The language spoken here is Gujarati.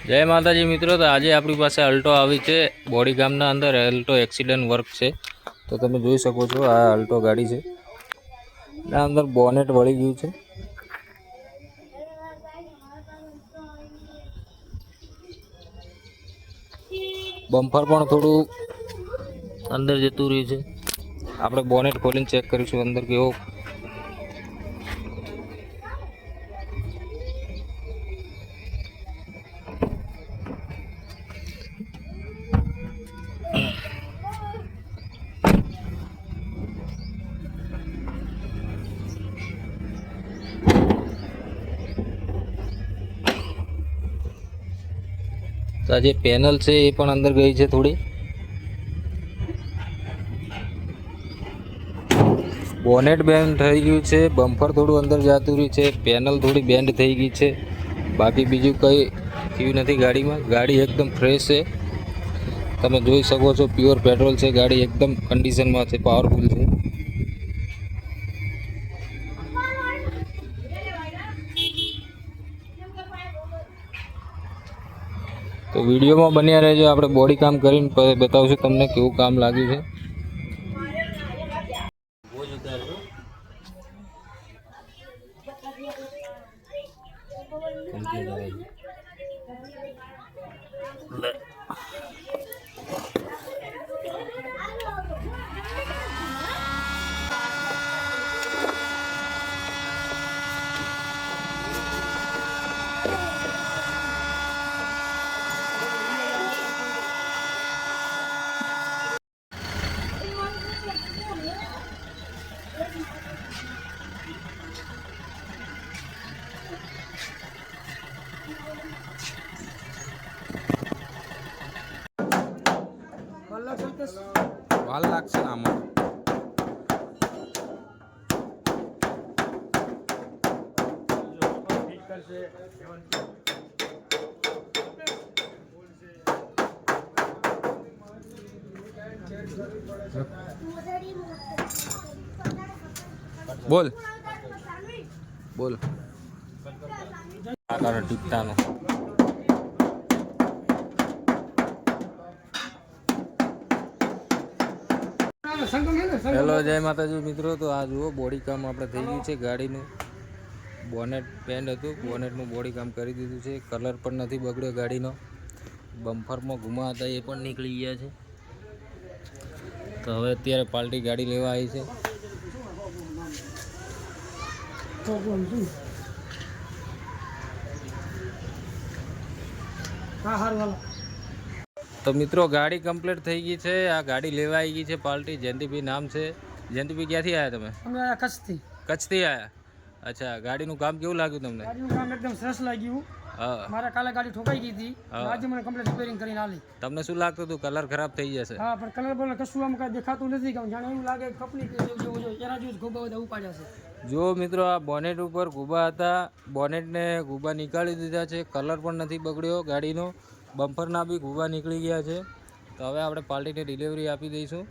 जय माताजी मित्रों। तो आज अपनी पास अल्टो आई है बोड़ी गामना अंदर। अल्टो एक्सिडेंट वर्क है तो तुम જોઈ શકો છો। आ अल्टो गाड़ी है अंदर बोनेट वળી ગયું છે। बम्पर पण थोड़ू अंदर जतुं रह्युं છે। આપણે બોનેટ ખોલીને ચેક કરીશું અંદર કેવો। तो आज पेनल है ये पण अंदर गई है थोड़ी। बोनेट बेन्ड थई गयुं छे, बम्पर थोड़ू अंदर जातुं रह्युं छे, पेनल थोड़ी बेन्ड थई गई है। बाकी बीजू कई थयुं नथी। गाड़ी में गाड़ी एकदम फ्रेश है। તમે જોઈ શકો છો પ્યોર પેટ્રોલ છે। ગાડી એકદમ કન્ડિશનમાં છે, પાવરફુલ છે। તો વિડીયોમાં બન્યા રહેજો। આપણે બોડી કામ કરીને બતાવશું તમને કેવું કામ લાગ્યું છે। वाल लागશે ને આમાં। बोल बोल आकार टीपटानो। हेलो जय माताजी मित्रों। तो आ जुओ बॉडी काम આપણે થઈ ગયું છે। ગાડીનું બોનેટ બેન્ડ હતું, બોનેટનું બોડી કામ કરી દીધું છે। કલર પણ નથી બગડ્યો ગાડીનો। બમ્પરમાં ઘુમા હતા એ પણ નીકળી ગયા છે। તો હવે અત્યારે પાર્ટી ગાડી લેવા આવી છે। तो मित्रों गाड़ी कम्प्लीट थी गई है। आ गाड़ी लेवा आई गई है पार्टी। जयंतीभाई नाम से। जयंतीभाई क्यांथी आया तमे? कच्छथी आया। अच्छा गाड़ी नु काम केवुं लाग्युं तमने? गाड़ी नु काम एकदम सरस लाग्युं। हां मारा काले गाड़ी ठोकाई गई थी, आज मैंने कंप्लीट रिपेयरिंग કરીને આલી। તમને શું લાગતું હતું કલર ખરાબ થઈ જશે? હા પણ કલર બોલ કશું આમ કાંઈ દેખાતું નથી કે જાણે એવું લાગે કંપની જેવું જો એના જેવું ગોબા બધા ઉપાડ્યા છે। જો મિત્રો આ બોનેટ ઉપર ગુબા હતા, બોનેટને ગુબા નીકાળી દીધા છે। કલર પણ નથી બગડ્યો ગાડીનો। બમ્પરના બી ગુબા નીકળી ગયા છે। તો હવે આપણે પાર્ટીને ડિલિવરી આપી દઈશું।